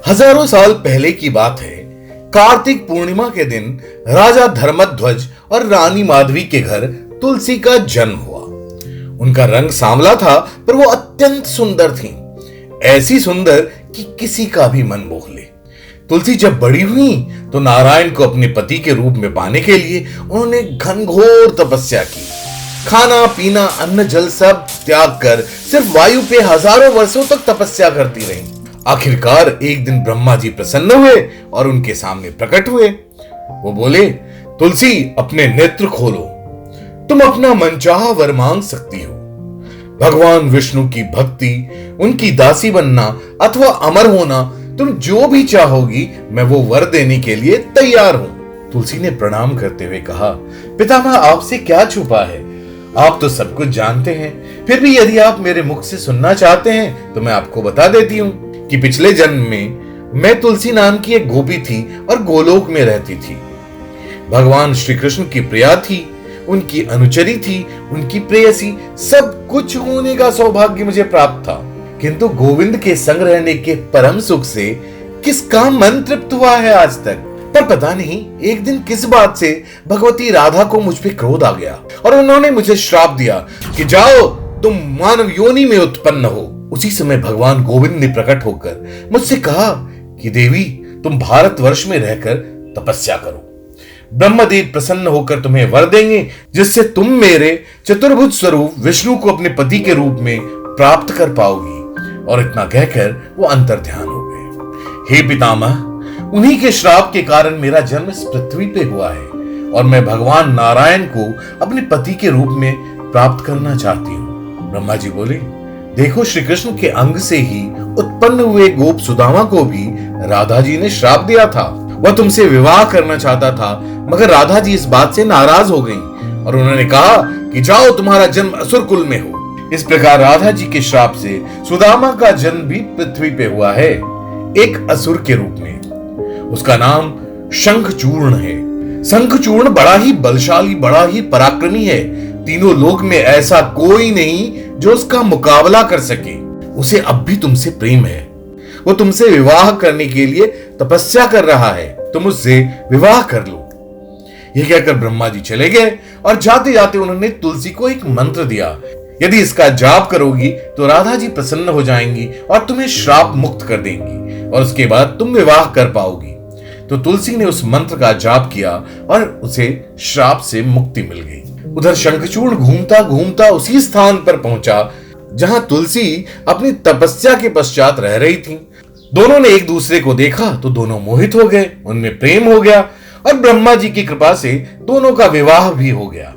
हजारों साल पहले की बात है। कार्तिक पूर्णिमा के दिन राजा धर्मध्वज और रानी माधवी के घर तुलसी का जन्म हुआ। उनका रंग सांवला था, पर वो अत्यंत सुंदर थी, ऐसी सुंदर कि किसी का भी मन मोह ले। तुलसी जब बड़ी हुई तो नारायण को अपने पति के रूप में पाने के लिए उन्होंने घनघोर तपस्या की। खाना पीना अन्न जल सब त्याग कर सिर्फ वायु पे हजारों वर्षों तक तपस्या करती रही। आखिरकार एक दिन ब्रह्मा जी प्रसन्न हुए और उनके सामने प्रकट हुए। वो बोले, तुलसी अपने नेत्र खोलो, तुम अपना मनचाहा वर मांग सकती हो। भगवान विष्णु की भक्ति, उनकी दासी बनना अथवा अमर होना, तुम जो भी चाहोगी मैं वो वर देने के लिए तैयार हूं। तुलसी ने प्रणाम करते हुए कहा, पितामह आपसे क्या छुपा है, आप तो सब कुछ जानते हैं। फिर भी यदि आप मेरे मुख से सुनना चाहते हैं तो मैं आपको बता देती हूं कि पिछले जन्म में मैं तुलसी नाम की एक गोपी थी और गोलोक में रहती थी। भगवान श्री कृष्ण की प्रिया थी, उनकी अनुचरी थी, उनकी प्रेयसी, सब कुछ होने का सौभाग्य मुझे प्राप्त था। किंतु गोविंद के संग रहने के परम सुख से किसका मन तृप्त हुआ है आज तक। पर पता नहीं एक दिन किस बात से भगवती राधा को मुझ पे क्रोध आ गया और उन्होंने मुझे श्राप दिया कि जाओ तुम मानव योनि में उत्पन्न हो। उसी समय भगवान गोविंद ने प्रकट होकर मुझसे कहा कि देवी तुम भारतवर्ष में रहकर तपस्या करो, ब्रह्मदेव प्रसन्न होकर तुम्हें वर देंगे जिससे तुम मेरे चतुर्भुज स्वरूप विष्णु को अपने पति के रूप में प्राप्त कर पाओगी। और इतना कहकर वो अंतर्ध्यान हो गए। हे पितामह, उन्हीं के श्राप के कारण मेरा जन्म इस पृथ्वी पे हुआ है और मैं भगवान नारायण को अपने पति के रूप में प्राप्त करना चाहती हूँ। ब्रह्मा जी बोले, देखो श्री कृष्ण के अंग से ही उत्पन्न हुए गोप सुदामा को भी राधा जी ने श्राप दिया था। वह तुमसे विवाह करना चाहता था, मगर राधा जी इस बात से नाराज हो गईं और उन्होंने कहा कि जाओ तुम्हारा जन्म असुर कुल में हो। इस प्रकार राधा जी के श्राप से सुदामा का जन्म भी पृथ्वी पे हुआ है, एक असुर के रूप में। उसका नाम शंखचूर्ण है। शंखचूर्ण बड़ा ही बलशाली, बड़ा ही पराक्रमी है। तीनों लोक में ऐसा कोई नहीं जो उसका मुकाबला कर सके। उसे अब भी तुमसे प्रेम है, वो तुमसे विवाह करने के लिए तपस्या कर रहा है, तुम उससे विवाह कर लो। यह कहकर ब्रह्मा जी चले गए और जाते जाते उन्होंने तुलसी को एक मंत्र दिया, यदि इसका जाप करोगी तो राधा जी प्रसन्न हो जाएंगी और तुम्हें श्राप मुक्त कर देंगी और उसके बाद तुम विवाह कर पाओगी। तो तुलसी ने उस मंत्र का जाप किया और उसे श्राप से मुक्ति मिल गई। उधर शंखचूर्ण घूमता घूमता उसी स्थान पर पहुंचा जहां तुलसी अपनी तपस्या के पश्चात रह रही थी। दोनों ने एक दूसरे को देखा तो दोनों मोहित हो गए, उनमें प्रेम हो गया और ब्रह्मा जी की कृपा से दोनों का विवाह भी हो गया।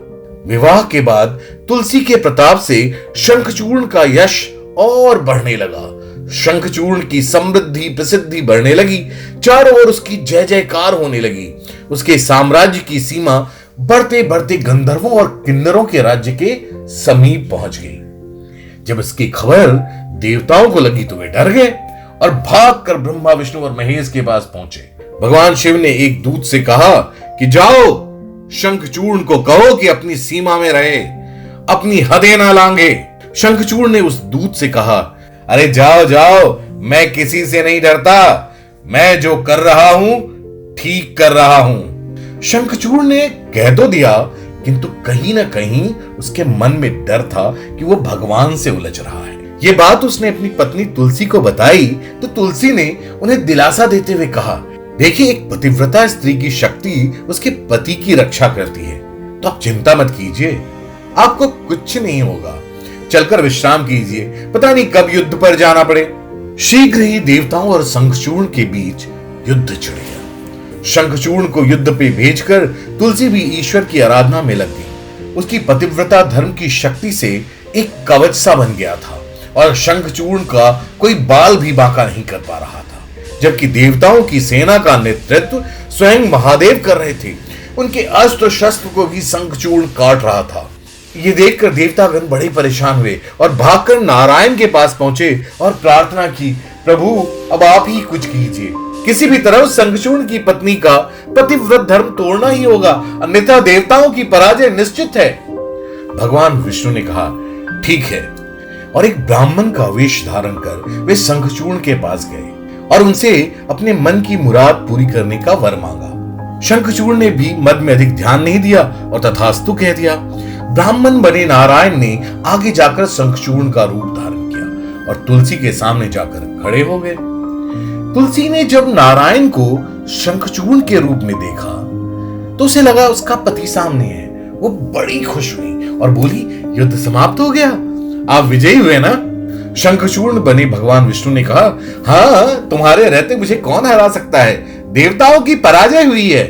विवाह के बाद तुलसी के प्रताप से शंखचूर्ण का यश और बढ़ने लगा। शंखचूर्ण की समृद्धि प्रसिद्धि बढ़ने लगी, चारों ओर उसकी जय जयकार होने लगी। उसके साम्राज्य की सीमा बढ़ते बढ़ते गंधर्वों और किन्नरों के राज्य के समीप पहुंच गई। जब इसकी खबर देवताओं को लगी तो वे डर गए और भागकर ब्रह्मा विष्णु और महेश के पास पहुंचे। भगवान शिव ने एक दूत से कहा कि जाओ शंखचूर्ण को कहो कि अपनी सीमा में रहे, अपनी हदें ना लांघे। शंखचूर्ण ने उस दूत से कहा, अरे जाओ जाओ, मैं किसी से नहीं डरता, मैं जो कर रहा हूं ठीक कर रहा हूं। शंखचूर्ण ने कह तो दिया, किंतु कहीं ना कहीं उसके मन में डर था कि वो भगवान से उलझ रहा है। ये बात उसने अपनी पत्नी तुलसी को बताई तो तुलसी ने उन्हें दिलासा देते हुए कहा, देखिए एक पतिव्रता स्त्री की शक्ति उसके पति की रक्षा करती है, तो आप चिंता मत कीजिए, आपको कुछ नहीं होगा, चलकर विश्राम कीजिए, पता नहीं कब युद्ध पर जाना पड़े। शीघ्र ही देवताओं और शंखचूर्ण के बीच युद्ध छिड़ गया। शंखचूर्ण को युद्ध पे भेजकर तुलसी भी ईश्वर की आराधना में लग गई। उसकी पतिव्रता धर्म की शक्ति से एक कवच सा बन गया था और शंखचूर्ण का कोई बाल भी बांका नहीं कर पा रहा था। जबकि देवताओं की सेना का नेतृत्व स्वयं महादेव कर रहे थे, उनके अस्त्र शस्त्र को भी शंखचूर्ण काट रहा था। ये देखकर देवतागण बड़े परेशान हुए और भागकर नारायण के पास पहुंचे और प्रार्थना की, प्रभु अब आप ही कुछ कीजिए, किसी भी तरह शंखचूर्ण की पत्नी का पतिव्रत धर्म तोड़ना ही होगा, अन्यथा देवताओं की पराजय निश्चित है। भगवान विष्णु ने कहा, ठीक है, और एक ब्राह्मण का वेश धारण कर वे शंखचूर्ण के पास गए। और उनसे अपने मन की मुराद पूरी करने का वर मांगा। शंखचूड़ ने भी मद में अधिक ध्यान नहीं दिया और तथास्तु कह दिया। ब्राह्मण बने नारायण ने आगे जाकर शंखचूड़ का रूप धारण किया और तुलसी के सामने जाकर खड़े हो गए। तुलसी ने जब नारायण को शंखचूड़ के रूप में देखा तो उसे लगा उसका पति सामने है। वो बड़ी खुश हुई और बोली, युद्ध समाप्त हो गया, आप विजयी हुए ना? शंखचूड़ बने भगवान विष्णु ने कहा, हाँ, तुम्हारे रहते मुझे कौन हरा सकता है, देवताओं की पराजय हुई है।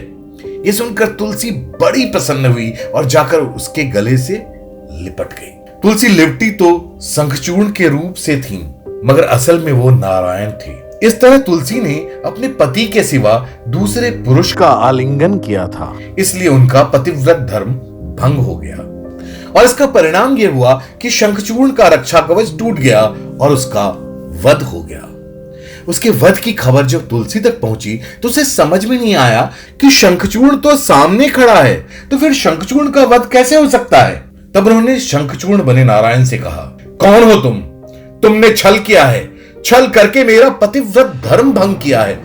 ये सुनकर तुलसी बड़ी प्रसन्न हुई और जाकर उसके गले से लिपट गई। तुलसी लिपटी तो शंखचूड़ के रूप से थी, मगर असल में वो नारायण थे। इस तरह तुलसी ने अपने पति के सिवा दूसरे पुरुष का आलिंगन किया था, इसलिए उनका पतिव्रत धर्म भंग हो गया और इसका परिणाम यह हुआ कि शंखचूड़ का रक्षा कवच टूट गया और उसका वध हो गया। उसके वध की खबर जब तुलसी तक पहुंची तो उसे समझ में नहीं आया कि शंखचूड़ तो सामने खड़ा है, तो फिर शंखचूड़ का वध कैसे हो सकता है। तब उन्होंने शंखचूड़ बने नारायण से कहा, कौन हो तुम? तुमने छल किया है, छल करके मेरा पतिव्रत धर्म भंग किया है।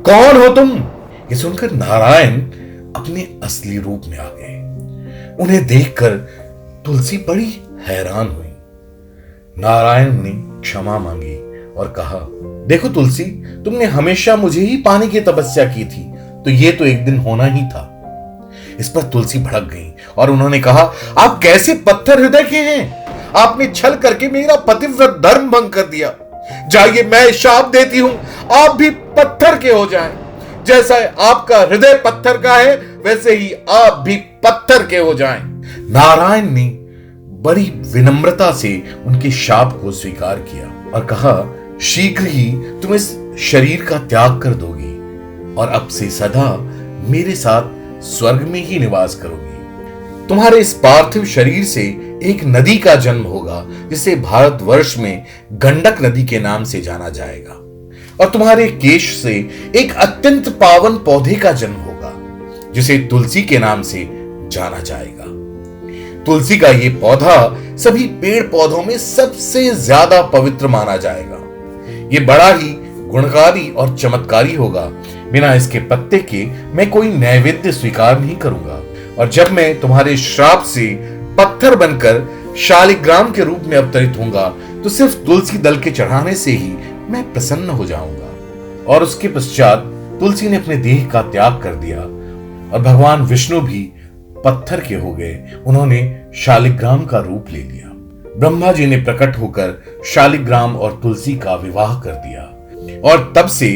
कौन हो तुम? ये सुनकर नारायण अपने असली रूप में आ गए। उन्हें देखकर तुलसी बड़ी हैरान हुई। नारायण ने क्षमा मांगी और कहा, देखो तुलसी, तुमने हमेशा मुझे ही पाने की तपस्या की थी, तो ये तो एक दिन होना ही था। इस पर तुलसी भड़क गई और उन्होंने कहा, आप कैसे पत्थर हृदय के हैं? आपने छल करके मेरा पतिव्रत धर्म भंग कर दिया। जाइए, मैं शाप देती हूं, आप भी पत्थर के हो जाएं। जैसा आपका हृदय पत्थर का है, वैसे ही आप भी पत्थर के हो जाएं। नारायण ने बड़ी विनम्रता से उनके शाप को स्वीकार किया और कहा, शीघ्र ही तुम इस शरीर का त्याग कर दोगी और अब से सदा मेरे साथ स्वर्ग में ही निवास करोगी। तुम्हारे इस पार्थिव शरीर से एक नदी का जन्म होगा, जिसे भारतवर्ष में गंडक नदी के नाम से जाना जाएगा, और तुम्हारे केश से एक अत्यंत पावन पौधे का जन्म होगा, जिसे तुलसी के नाम से जाना जाएगा। तुलसी का ये पौधा सभी पेड़ पौधों में सबसे ज्यादा पवित्र माना जाएगा। ये बड़ा ही गुणकारी और चमत्कारी होगा। बिना इसके पत्ते के मैं कोई नैवेद्य स्वीकार नहीं करूंगा, और जब मैं तुम्हारे श्राप से पत्थर बनकर शालिग्राम के रूप में अवतरित होऊंगा, तो सिर्फ तुलसी दल के चढ़ाने से ही मैं प्रसन्न हो जाऊंगा। और उसके पश्चात तुलसी ने अपने देह का त्याग कर दिया और भगवान विष्णु भी पत्थर के हो गए। उन्होंने शालिग्राम का रूप ले लिया। ब्रह्मा जी ने प्रकट होकर शालिग्राम और तुलसी का विवाह कर दिया, और तब से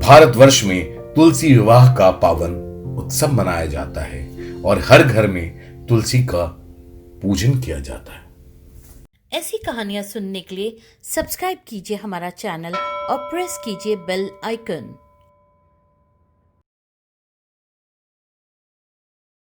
भारतवर्ष में तुलसी विवाह का पावन उत्सव मनाया जाता है और हर घर में तुलसी का पूजन किया जाता है। ऐसी कहानियां सुनने के लिए सब्सक्राइब कीजिए हमारा चैनल और प्रेस कीजिए बेल आइकन।